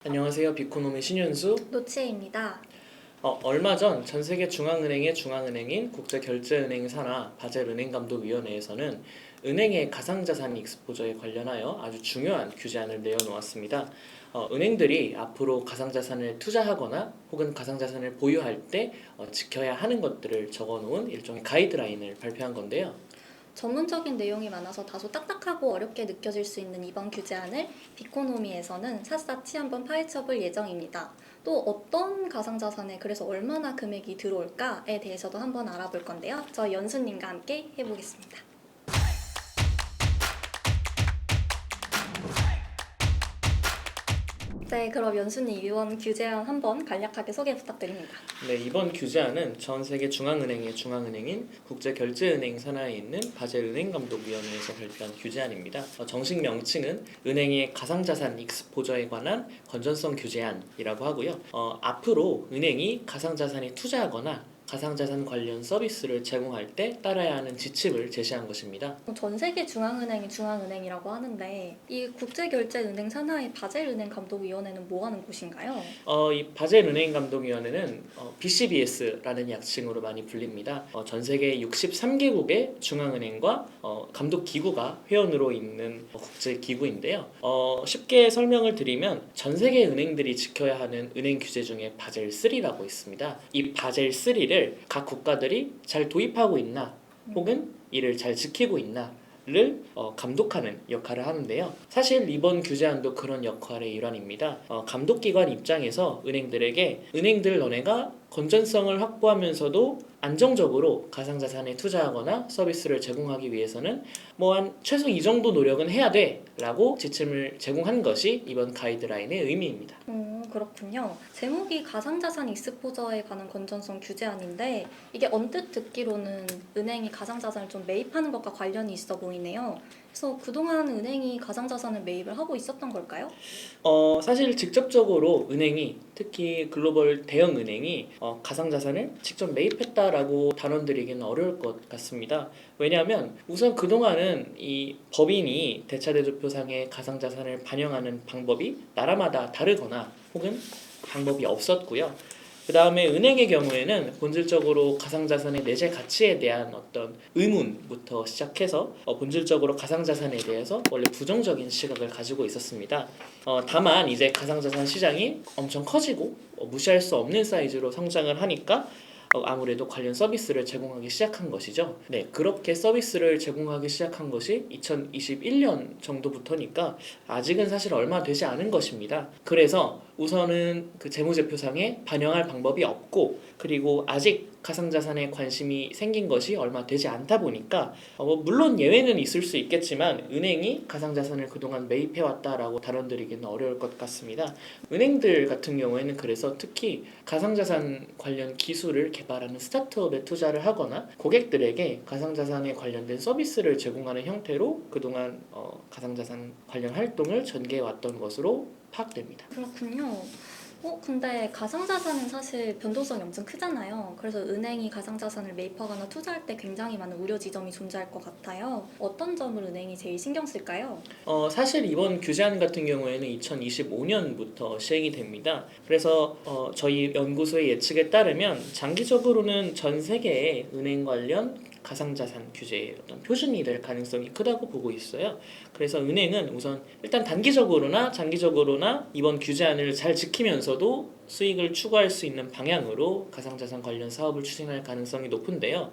안녕하세요. 비코노미 신윤수. 노치입니다. 얼마 전 전 세계 중앙은행의 중앙은행인 국제결제은행 산하 바젤은행감독위원회에서는 은행의 가상자산 익스포저에 관련하여 아주 중요한 규제안을 내어놓았습니다. 은행들이 앞으로 가상자산을 투자하거나 혹은 가상자산을 보유할 때 지켜야 하는 것들을 적어놓은 일종의 가이드라인을 발표한 건데요. 전문적인 내용이 많아서 다소 딱딱하고 어렵게 느껴질 수 있는 이번 규제안을 비코노미에서는 샅샅이 한번 파헤쳐볼 예정입니다. 또 어떤 가상자산에 그래서 얼마나 금액이 들어올까에 대해서도 한번 알아볼 건데요. 저 연수님과 함께 해보겠습니다. 네, 그럼 연수님 이번 규제안 한번 간략하게 소개 부탁드립니다. 네, 이번 규제안은 전 세계 중앙은행의 중앙은행인 국제결제은행 산하에 있는 바젤은행감독위원회에서 발표한 규제안입니다. 정식 명칭은 은행의 가상자산 익스포저에 관한 건전성 규제안이라고 하고요. 앞으로 은행이 가상자산에 투자하거나 가상자산 관련 서비스를 제공할 때 따라야 하는 지침을 제시한 것입니다. 전 세계 중앙은행이 중앙은행이라고 하는데 이 국제결제은행 산하의 바젤은행 감독위원회는 뭐 하는 곳인가요? 이 바젤은행감독위원회는 BCBS라는 약칭으로 많이 불립니다. 전 세계 63개국의 중앙은행과 감독기구가 회원으로 있는 국제기구인데요. 쉽게 설명을 드리면 전 세계 은행들이 지켜야 하는 은행 규제 중에 바젤3라고 있습니다. 이 바젤3를 각 국가들이 잘 도입하고 있나 혹은 이를 잘 지키고 있나를 감독하는 역할을 하는데요. 사실 이번 규제안도 그런 역할의 일환입니다. 감독기관 입장에서 은행들에게 은행들 너네가 건전성을 확보하면서도 안정적으로 가상자산에 투자하거나 서비스를 제공하기 위해서는 한 최소 이 정도 노력은 해야 돼 라고 지침을 제공한 것이 이번 가이드라인의 의미입니다. 그렇군요. 제목이 가상자산 익스포저에 관한 건전성 규제안인데 이게 언뜻 듣기로는 은행이 가상자산을 좀 매입하는 것과 관련이 있어 보이네요. 그래서 그동안 은행이 가상자산을 매입을 하고 있었던 걸까요? 사실 직접적으로 은행이 특히 글로벌 대형 은행이 가상자산을 직접 매입했다라고 단언드리기는 어려울 것 같습니다. 왜냐하면 우선 그동안은 이 법인이 대차대조표상의 가상자산을 반영하는 방법이 나라마다 다르거나 혹은 방법이 없었고요. 그 다음에 은행의 경우에는 본질적으로 가상자산의 내재 가치에 대한 어떤 의문부터 시작해서 본질적으로 가상자산에 대해서 원래 부정적인 시각을 가지고 있었습니다. 다만 이제 가상자산 시장이 엄청 커지고 무시할 수 없는 사이즈로 성장을 하니까 아무래도 관련 서비스를 제공하기 시작한 것이죠. 네, 그렇게 서비스를 제공하기 시작한 것이 2021년 정도부터니까 아직은 사실 얼마 되지 않은 것입니다. 그래서 우선은 그 재무제표상에 반영할 방법이 없고 그리고 아직 가상자산에 관심이 생긴 것이 얼마 되지 않다 보니까 물론 예외는 있을 수 있겠지만 은행이 가상자산을 그동안 매입해왔다라고 단언드리기는 어려울 것 같습니다. 은행들 같은 경우에는 그래서 특히 가상자산 관련 기술을 개발하는 스타트업에 투자를 하거나 고객들에게 가상자산에 관련된 서비스를 제공하는 형태로 그동안 가상자산 관련 활동을 전개해왔던 것으로 파악됩니다. 그렇군요. 근데 가상자산은 사실 변동성이 엄청 크잖아요. 그래서 은행이 가상자산을 매입하거나 투자할 때 굉장히 많은 우려 지점이 존재할 것 같아요. 어떤 점을 은행이 제일 신경 쓸까요? 사실 이번 규제안 같은 경우에는 2025년부터 시행이 됩니다. 그래서 저희 연구소의 예측에 따르면 장기적으로는 전 세계의 은행 관련 가상자산 규제의 어떤 표준이 될 가능성이 크다고 보고 있어요. 그래서 은행은 우선 일단 단기적으로나 장기적으로나 이번 규제안을 잘 지키면서도 수익을 추구할 수 있는 방향으로 가상자산 관련 사업을 추진할 가능성이 높은데요.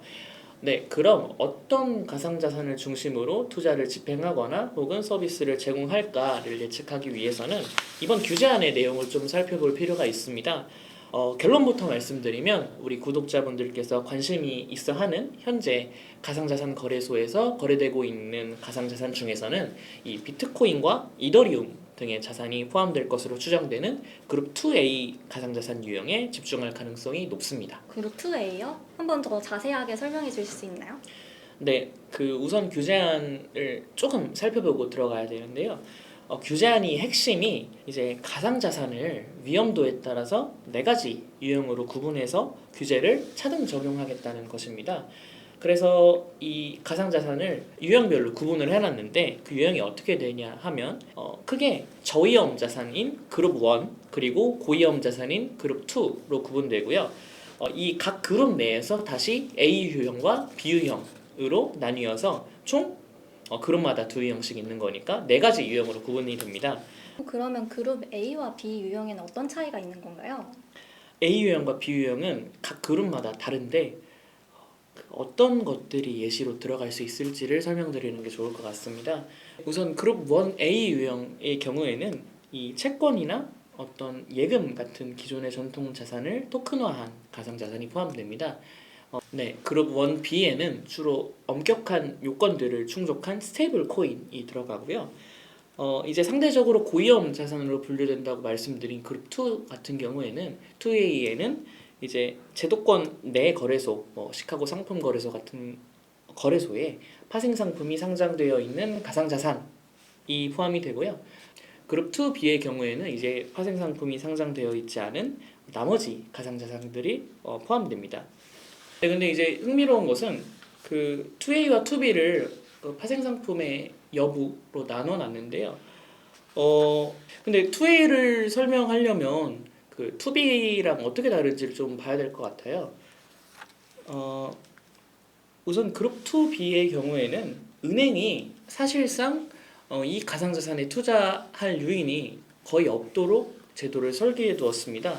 네, 그럼 어떤 가상자산을 중심으로 투자를 집행하거나 혹은 서비스를 제공할까를 예측하기 위해서는 이번 규제안의 내용을 좀 살펴볼 필요가 있습니다. 결론부터 말씀드리면 우리 구독자분들께서 관심이 있어 하는 현재 가상자산 거래소에서 거래되고 있는 가상자산 중에서는 이 비트코인과 이더리움 등의 자산이 포함될 것으로 추정되는 그룹 2A 가상자산 유형에 집중할 가능성이 높습니다. 그룹 2A요? 한번 더 자세하게 설명해 주실 수 있나요? 네, 우선 규제안을 조금 살펴보고 들어가야 되는데요. 규제안이 핵심이 이제 가상자산을 위험도에 따라서 네 가지 유형으로 구분해서 규제를 차등 적용하겠다는 것입니다. 그래서 이 가상자산을 유형별로 구분을 해놨는데 그 유형이 어떻게 되냐 하면 크게 저위험 자산인 그룹 1 그리고 고위험 자산인 그룹 2로 구분되고요. 이 각 그룹 내에서 다시 A 유형과 B 유형으로 나뉘어서 총 그룹마다 두 유형씩 있는 거니까 네 가지 유형으로 구분이 됩니다. 그러면 그룹 A와 B 유형에는 어떤 차이가 있는 건가요? A 유형과 B 유형은 각 그룹마다 다른데 어떤 것들이 예시로 들어갈 수 있을지를 설명드리는 게 좋을 것 같습니다. 우선 그룹 1 A 유형의 경우에는 이 채권이나 어떤 예금 같은 기존의 전통 자산을 토큰화한 가상자산이 포함됩니다. 네, 그룹 1 B에는 주로 엄격한 요건들을 충족한 스테이블 코인이 들어가고요. 이제 상대적으로 고위험 자산으로 분류된다고 말씀드린 그룹 2 같은 경우에는 2A에는 이제 제도권 내 거래소, 시카고 상품 거래소 같은 거래소에 파생 상품이 상장되어 있는 가상자산이 포함이 되고요. 그룹 2B의 경우에는 이제 파생 상품이 상장되어 있지 않은 나머지 가상자산들이 포함됩니다. 네, 근데 이제 흥미로운 것은 그 2A와 2B를 파생 상품의 여부로 나눠놨는데요. 근데 2A를 설명하려면 그 2B랑 어떻게 다른지를 좀 봐야 될 것 같아요. 우선 그룹 2B의 경우에는 은행이 사실상 이 가상자산에 투자할 유인이 거의 없도록 제도를 설계해 두었습니다.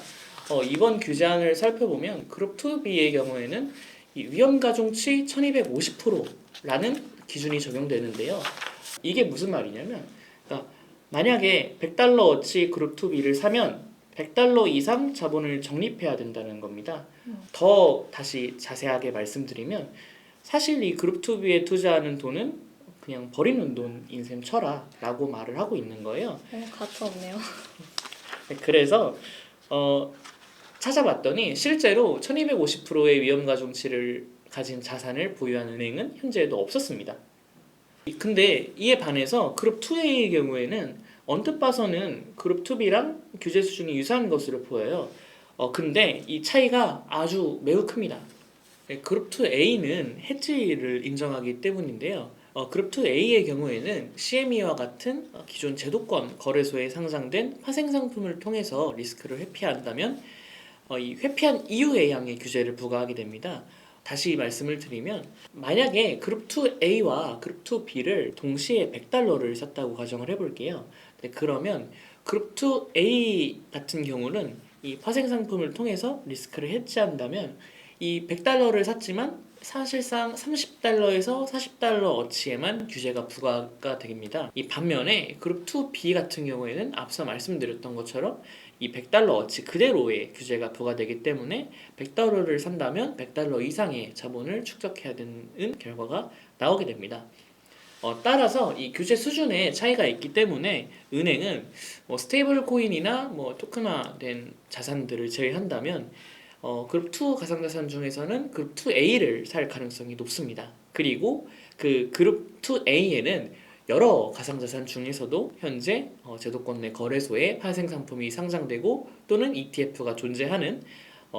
이번 규제안을 살펴보면 그룹 2B의 경우에는 이 위험가중치 1250%라는 기준이 적용되는데요. 이게 무슨 말이냐면 그러니까 만약에 $100어치 그룹 2B를 사면 $100 이상 자본을 적립해야 된다는 겁니다. 더 다시 자세하게 말씀드리면 사실 이 그룹 2B에 투자하는 돈은 그냥 버리는 돈인 셈 쳐라 라고 말을 하고 있는 거예요. 가차 없네요. 그래서 찾아봤더니 실제로 1250%의 위험가중치를 가진 자산을 보유한 은행은 현재에도 없었습니다. 근데 이에 반해서 그룹 2A의 경우에는 언뜻 봐서는 그룹 2B랑 규제 수준이 유사한 것으로 보여요. 근데 이 차이가 아주 매우 큽니다. 그룹 2A는 해지를 인정하기 때문인데요. 그룹 2A의 경우에는 CME와 같은 기존 제도권 거래소에 상장된 파생 상품을 통해서 리스크를 회피한다면 이 회피한 이후의 양의 규제를 부과하게 됩니다. 다시 말씀을 드리면 만약에 그룹 2A와 그룹 2B를 동시에 $100를 샀다고 가정을 해볼게요. 네, 그러면 그룹 2A 같은 경우는 이 파생 상품을 통해서 리스크를 해지한다면 이 $100를 샀지만 사실상 $30에서 $40어치에만 규제가 부과가 됩니다. 이 반면에 그룹 2B 같은 경우에는 앞서 말씀드렸던 것처럼 이 $100어치 그대로의 규제가 부과되기 때문에 $100를 산다면 $100 이상의 자본을 축적해야 되는 결과가 나오게 됩니다. 따라서 이 규제 수준의 차이가 있기 때문에 은행은 스테이블 코인이나 토큰화된 자산들을 제외한다면 그룹 2 가상자산 중에서는 그룹 2A를 살 가능성이 높습니다. 그리고 그 그룹 2A에는 여러 가상자산 중에서도 현재 제도권 내 거래소에 파생 상품이 상장되고 또는 ETF가 존재하는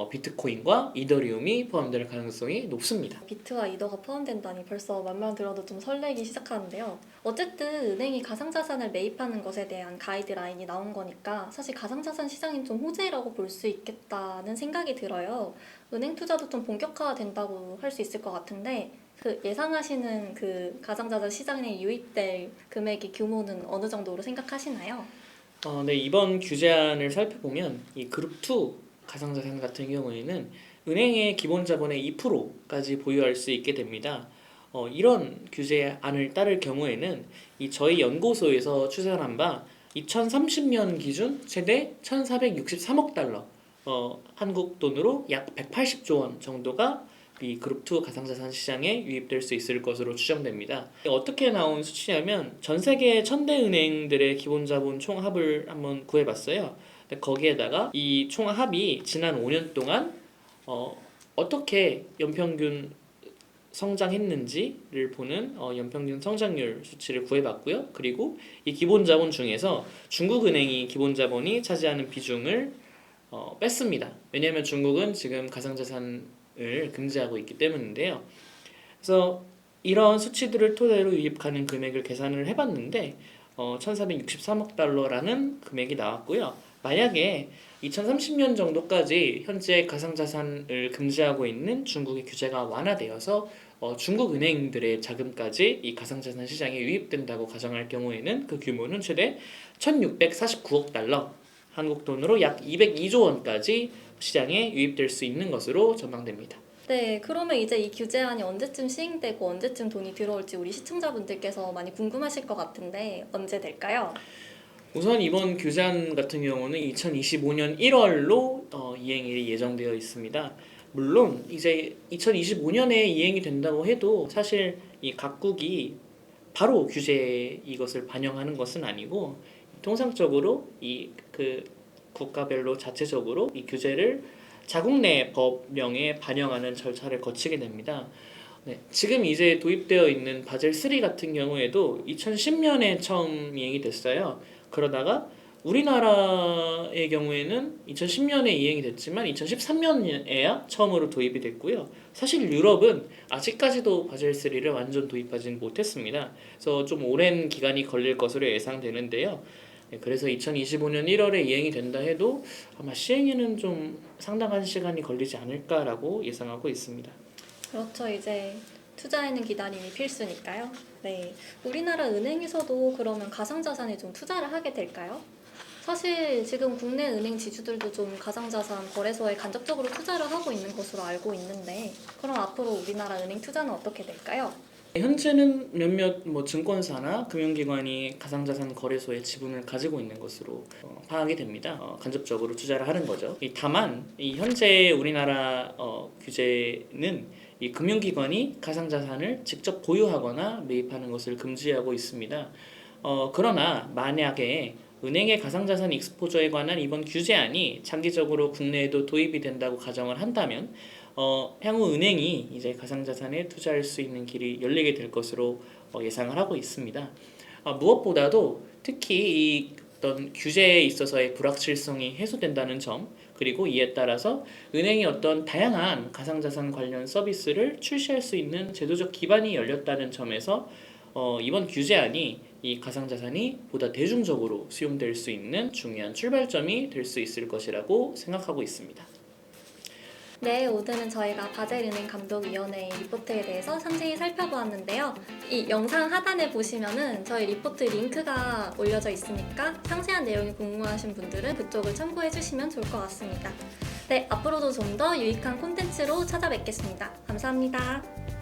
비트코인과 이더리움이 포함될 가능성이 높습니다. 비트와 이더가 포함된다니 벌써 말만 들어도 좀 설레기 시작하는데요. 어쨌든 은행이 가상자산을 매입하는 것에 대한 가이드라인이 나온 거니까 사실 가상자산 시장인 좀 호재라고 볼 수 있겠다는 생각이 들어요. 은행 투자도 좀 본격화된다고 할 수 있을 것 같은데 그 예상하시는 그 가상자산 시장에 유입될 금액의 규모는 어느 정도로 생각하시나요? 네, 이번 규제안을 살펴보면 이 그룹 2 가상자산 같은 경우에는 은행의 기본 자본의 2%까지 보유할 수 있게 됩니다. 이런 규제안을 따를 경우에는 이 저희 연구소에서 추산한 바 2030년 기준 최대 1,463억 달러, 한국 돈으로 약 180조 원 정도가 이 그룹 2 가상자산 시장에 유입될 수 있을 것으로 추정됩니다. 어떻게 나온 수치냐면 전 세계 1000대 은행들의 기본 자본 총합을 한번 구해봤어요. 거기에다가 이 총합이 지난 5년 동안 어떻게 연평균 성장했는지를 보는 연평균 성장률 수치를 구해봤고요. 그리고 이 기본 자본 중에서 중국은행이 기본 자본이 차지하는 비중을 뺐습니다. 왜냐하면 중국은 지금 가상자산을 금지하고 있기 때문인데요. 그래서 이런 수치들을 토대로 유입하는 금액을 계산을 해봤는데 1,463억 달러라는 금액이 나왔고요. 만약에 2030년 정도까지 현재 가상자산을 금지하고 있는 중국의 규제가 완화되어서 중국 은행들의 자금까지 이 가상자산 시장에 유입된다고 가정할 경우에는 그 규모는 최대 1,649억 달러, 한국 돈으로 약 202조 원까지 시장에 유입될 수 있는 것으로 전망됩니다. 네, 그러면 이제 이 규제안이 언제쯤 시행되고 언제쯤 돈이 들어올지 우리 시청자분들께서 많이 궁금하실 것 같은데 언제 될까요? 우선 이번 규제안 같은 경우는 2025년 1월로 이행이 예정되어 있습니다. 물론 이제 2025년에 이행이 된다고 해도 사실 이 각국이 바로 규제 이것을 반영하는 것은 아니고 통상적으로 이 그 국가별로 자체적으로 이 규제를 자국 내 법령에 반영하는 절차를 거치게 됩니다. 네, 지금 이제 도입되어 있는 바젤 3 같은 경우에도 2010년에 처음 이행이 됐어요. 그러다가 우리나라의 경우에는 2010년에 이행이 됐지만 2013년에야 처음으로 도입이 됐고요. 사실 유럽은 아직까지도 바젤 3를 완전 도입하지는 못했습니다. 그래서 좀 오랜 기간이 걸릴 것으로 예상되는데요. 네, 그래서 2025년 1월에 이행이 된다 해도 아마 시행에는 좀 상당한 시간이 걸리지 않을까라고 예상하고 있습니다. 그렇죠. 이제 투자에는 기다림이 필수니까요. 네. 우리나라 은행에서도 그러면 가상자산에 좀 투자를 하게 될까요? 사실 지금 국내 은행 지주들도 좀 가상자산 거래소에 간접적으로 투자를 하고 있는 것으로 알고 있는데 그럼 앞으로 우리나라 은행 투자는 어떻게 될까요? 현재는 몇몇 증권사나 금융기관이 가상자산 거래소에 지분을 가지고 있는 것으로 파악이 됩니다. 간접적으로 투자를 하는 거죠. 다만 이 현재 우리나라 규제는 이 금융기관이 가상자산을 직접 보유하거나 매입하는 것을 금지하고 있습니다. 그러나 만약에 은행의 가상자산 익스포저에 관한 이번 규제안이 장기적으로 국내에도 도입이 된다고 가정을 한다면 향후 은행이 이제 가상자산에 투자할 수 있는 길이 열리게 될 것으로 예상을 하고 있습니다. 무엇보다도 특히 이 어떤 규제에 있어서의 불확실성이 해소된다는 점, 그리고 이에 따라서 은행이 어떤 다양한 가상자산 관련 서비스를 출시할 수 있는 제도적 기반이 열렸다는 점에서 이번 규제안이 이 가상자산이 보다 대중적으로 수용될 수 있는 중요한 출발점이 될 수 있을 것이라고 생각하고 있습니다. 네, 오늘은 저희가 바젤은행 감독위원회의 리포트에 대해서 상세히 살펴보았는데요. 이 영상 하단에 보시면은 저희 리포트 링크가 올려져 있으니까 상세한 내용이 궁금하신 분들은 그쪽을 참고해 주시면 좋을 것 같습니다. 네, 앞으로도 좀 더 유익한 콘텐츠로 찾아뵙겠습니다. 감사합니다.